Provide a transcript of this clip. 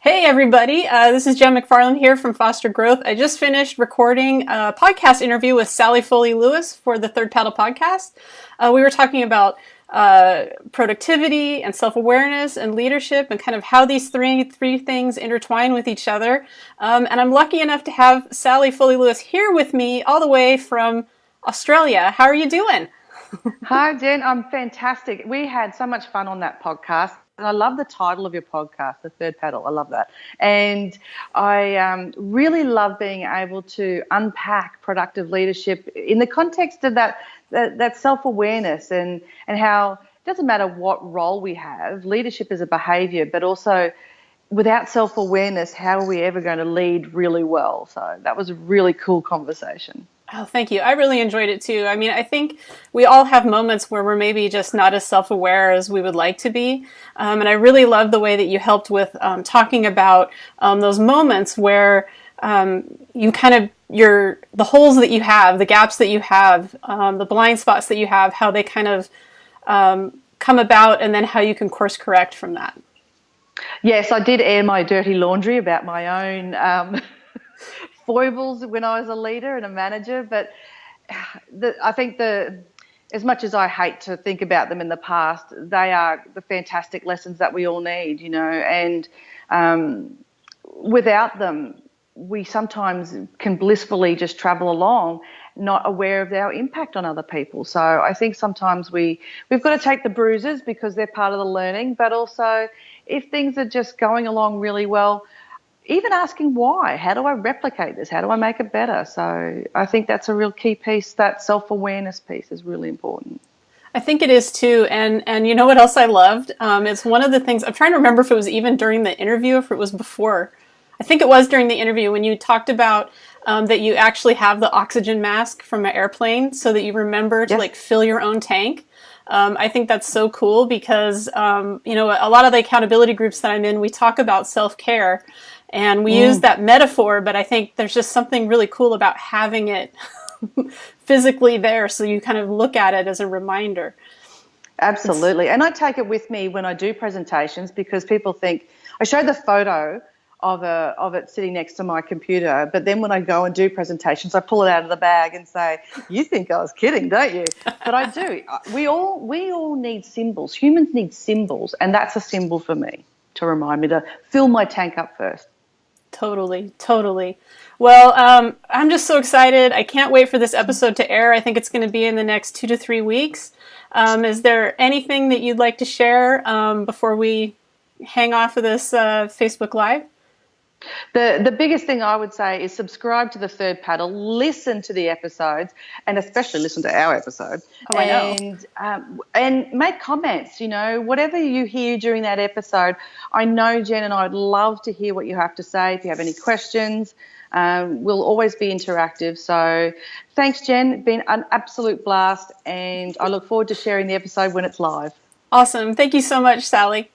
Hey everybody, this is Jen McFarland here from Foster Growth. I just finished recording a podcast interview with Sally Foley-Lewis for the Third Paddle podcast. We were talking about productivity and self-awareness and leadership and kind of how these three things intertwine with each other. And I'm lucky enough to have Sally Foley-Lewis here with me all the way from Australia. How are you doing? Hi, Jen. I'm fantastic. We had so much fun on that podcast. And I love the title of your podcast, The Third Paddle. I love that. And I really love being able to unpack productive leadership in the context of that self-awareness and how it doesn't matter what role we have, leadership is a behaviour, but also without self-awareness, how are we ever going to lead really well? So that was a really cool conversation. Oh, thank you. I really enjoyed it too. I mean, I think we all have moments where we're maybe just not as self-aware as we would like to be. And I really love the way that you helped with talking about those moments where you kind of, the holes that you have, the gaps that you have, the blind spots that you have, how they kind of come about, and then how you can course correct from that. Yes, I did air my dirty laundry about my own foibles when I was a leader and a manager, but I think as much as I hate to think about them in the past, they are the fantastic lessons that we all need, and without them, we sometimes can blissfully just travel along, not aware of our impact on other people. So I think sometimes we've got to take the bruises because they're part of the learning, but also if things are just going along really well, even asking why, how do I replicate this? How do I make it better? So I think that's a real key piece. That self-awareness piece is really important. I think it is too. And you know what else I loved? It's one of the things, I'm trying to remember if it was even during the interview, or if it was before. I think it was during the interview when you talked about that you actually have the oxygen mask from an airplane so that you remember to fill your own tank. I think that's so cool because, a lot of the accountability groups that I'm in, we talk about self-care. And we use that metaphor, but I think there's just something really cool about having it physically there so you kind of look at it as a reminder. Absolutely. And I take it with me when I do presentations because people think, I show the photo of it sitting next to my computer, but then when I go and do presentations, I pull it out of the bag and say, you think I was kidding, don't you? But I do. We all need symbols. Humans need symbols, and that's a symbol for me to remind me to fill my tank up first. Totally. Well, I'm just so excited. I can't wait for this episode to air. I think it's going to be in the next 2 to 3 weeks. Is there anything that you'd like to share before we hang off of this Facebook Live? The biggest thing I would say is subscribe to The Third Paddle, listen to the episodes, and especially listen to our episode. Oh, I know. And make comments, whatever you hear during that episode. I know Jen and I would love to hear what you have to say. If you have any questions, we'll always be interactive. So thanks, Jen. It's been an absolute blast, and I look forward to sharing the episode when it's live. Awesome. Thank you so much, Sally.